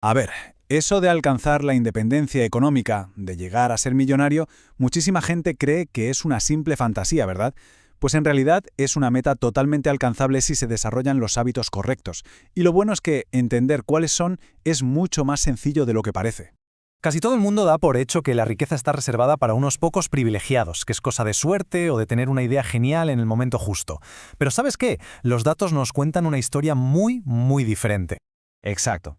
A ver, eso de alcanzar la independencia económica, de llegar a ser millonario, muchísima gente cree que es una simple fantasía, ¿verdad? Pues en realidad es una meta totalmente alcanzable si se desarrollan los hábitos correctos. Y lo bueno es que entender cuáles son es mucho más sencillo de lo que parece. Casi todo el mundo da por hecho que la riqueza está reservada para unos pocos privilegiados, que es cosa de suerte o de tener una idea genial en el momento justo. Pero ¿sabes qué? Los datos nos cuentan una historia muy diferente. Exacto.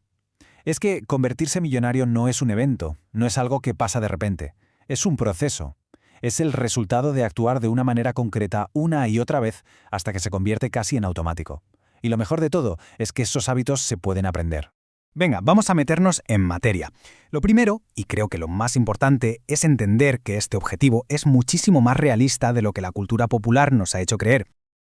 Es que convertirse millonario no es un evento, no es algo que pasa de repente. Es un proceso. Es el resultado de actuar de una manera concreta una y otra vez hasta que se convierte casi en automático. Y lo mejor de todo es que esos hábitos se pueden aprender. Venga, vamos a meternos en materia. Lo primero, y creo que lo más importante, es entender que este objetivo es muchísimo más realista de lo que la cultura popular nos ha hecho creer.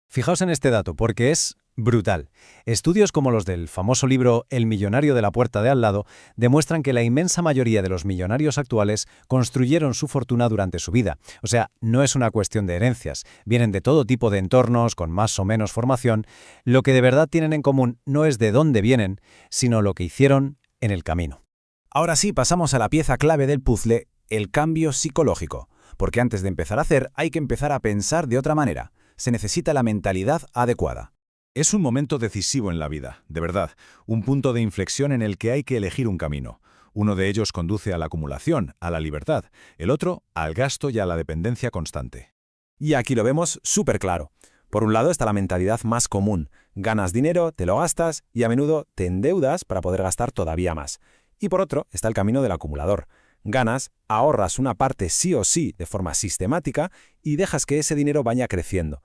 Fijaos en este dato, porque es brutal. Estudios como los del famoso libro El millonario de la puerta de al lado demuestran que la inmensa mayoría de los millonarios actuales construyeron su fortuna durante su vida. O sea, no es una cuestión de herencias. Vienen de todo tipo de entornos, con más o menos formación. Lo que de verdad tienen en común no es de dónde vienen, sino lo que hicieron en el camino. Ahora sí, pasamos a la pieza clave del puzzle, el cambio psicológico. Porque antes de empezar a hacer, hay que empezar a pensar de otra manera. Se necesita la mentalidad adecuada. Es un momento decisivo en la vida, de verdad, un punto de inflexión en el que hay que elegir un camino. Uno de ellos conduce a la acumulación, a la libertad, el otro al gasto y a la dependencia constante. Y aquí lo vemos súper claro. Por un lado está la mentalidad más común. Ganas dinero, te lo gastas y a menudo te endeudas para poder gastar todavía más. Y por otro está el camino del acumulador. Ganas, ahorras una parte sí o sí de forma sistemática y dejas que ese dinero vaya creciendo.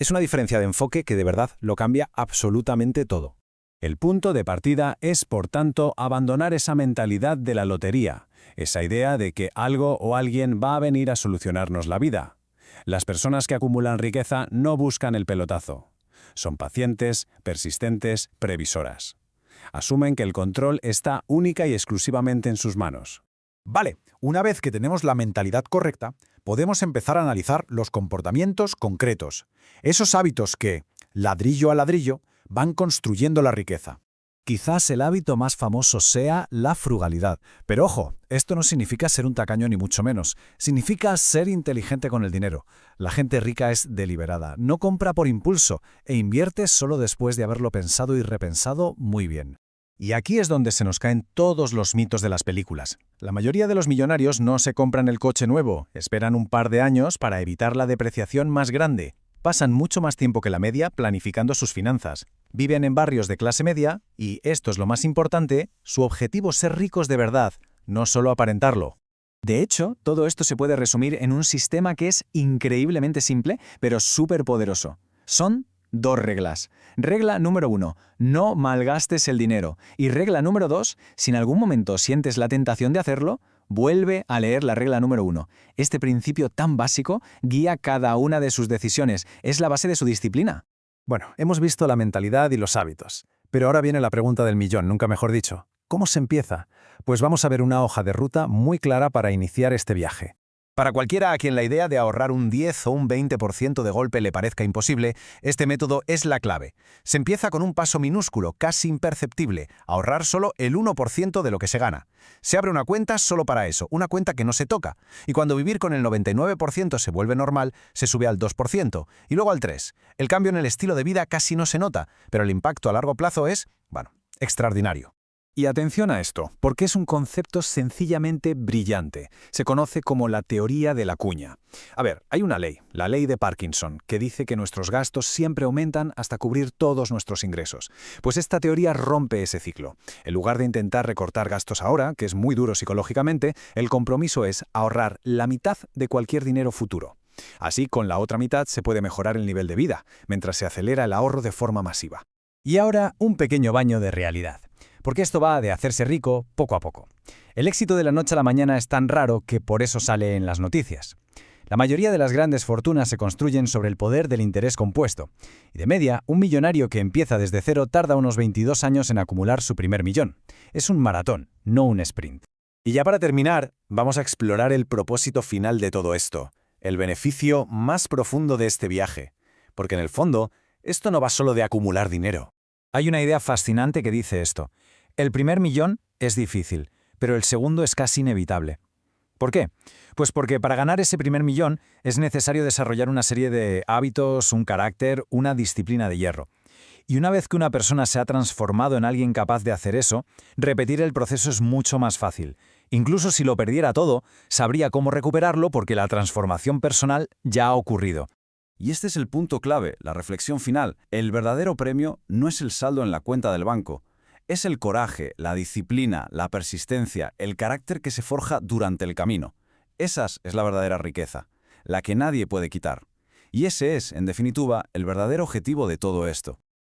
Es una diferencia de enfoque que de verdad lo cambia absolutamente todo. El punto de partida es, por tanto, abandonar esa mentalidad de la lotería, esa idea de que algo o alguien va a venir a solucionarnos la vida. Las personas que acumulan riqueza no buscan el pelotazo. Son pacientes, persistentes, previsoras. Asumen que el control está única y exclusivamente en sus manos. Vale, una vez que tenemos la mentalidad correcta, podemos empezar a analizar los comportamientos concretos, esos hábitos que, ladrillo a ladrillo, van construyendo la riqueza. Quizás el hábito más famoso sea la frugalidad. Pero ojo, esto no significa ser un tacaño ni mucho menos. Significa ser inteligente con el dinero. La gente rica es deliberada, no compra por impulso e invierte solo después de haberlo pensado y repensado muy bien. Y aquí es donde se nos caen todos los mitos de las películas. La mayoría de los millonarios no se compran el coche nuevo, esperan un par de años para evitar la depreciación más grande. Pasan mucho más tiempo que la media planificando sus finanzas. Viven en barrios de clase media y, esto es lo más importante, su objetivo es ser ricos de verdad, no solo aparentarlo. De hecho, todo esto se puede resumir en un sistema que es increíblemente simple, pero súper poderoso. Son dos reglas. Regla número 1, no malgastes el dinero. Y regla número 2, si en algún momento sientes la tentación de hacerlo, vuelve a leer la regla número 1. Este principio tan básico guía cada una de sus decisiones, es la base de su disciplina. Bueno, hemos visto la mentalidad y los hábitos. Pero ahora viene la pregunta del millón, nunca mejor dicho. ¿Cómo se empieza? Pues vamos a ver una hoja de ruta muy clara para iniciar este viaje. Para cualquiera a quien la idea de ahorrar un 10 o un 20% de golpe le parezca imposible, este método es la clave. Se empieza con un paso minúsculo, casi imperceptible, ahorrar solo el 1% de lo que se gana. Se abre una cuenta solo para eso, una cuenta que no se toca. Y cuando vivir con el 99% se vuelve normal, se sube al 2% y luego al 3%. El cambio en el estilo de vida casi no se nota, pero el impacto a largo plazo es, extraordinario. Y atención a esto, porque es un concepto sencillamente brillante. Se conoce como la teoría de la cuña. A ver, hay una ley, la ley de Parkinson, que dice que nuestros gastos siempre aumentan hasta cubrir todos nuestros ingresos. Pues esta teoría rompe ese ciclo. En lugar de intentar recortar gastos ahora, que es muy duro psicológicamente, el compromiso es ahorrar la mitad de cualquier dinero futuro. Así, con la otra mitad se puede mejorar el nivel de vida, mientras se acelera el ahorro de forma masiva. Y ahora, un pequeño baño de realidad. Porque esto va de hacerse rico poco a poco. El éxito de la noche a la mañana es tan raro que por eso sale en las noticias. La mayoría de las grandes fortunas se construyen sobre el poder del interés compuesto. Y de media, un millonario que empieza desde cero tarda unos 22 años en acumular su primer millón. Es un maratón, no un sprint. Y ya para terminar, vamos a explorar el propósito final de todo esto, el beneficio más profundo de este viaje. Porque en el fondo, esto no va solo de acumular dinero. Hay una idea fascinante que dice esto. El primer millón es difícil, pero el segundo es casi inevitable. ¿Por qué? Pues porque para ganar ese primer millón es necesario desarrollar una serie de hábitos, un carácter, una disciplina de hierro. Y una vez que una persona se ha transformado en alguien capaz de hacer eso, repetir el proceso es mucho más fácil. Incluso si lo perdiera todo, sabría cómo recuperarlo porque la transformación personal ya ha ocurrido. Y este es el punto clave, la reflexión final. El verdadero premio no es el saldo en la cuenta del banco. Es el coraje, la disciplina, la persistencia, el carácter que se forja durante el camino. Esa es la verdadera riqueza, la que nadie puede quitar. Y ese es, en definitiva, el verdadero objetivo de todo esto.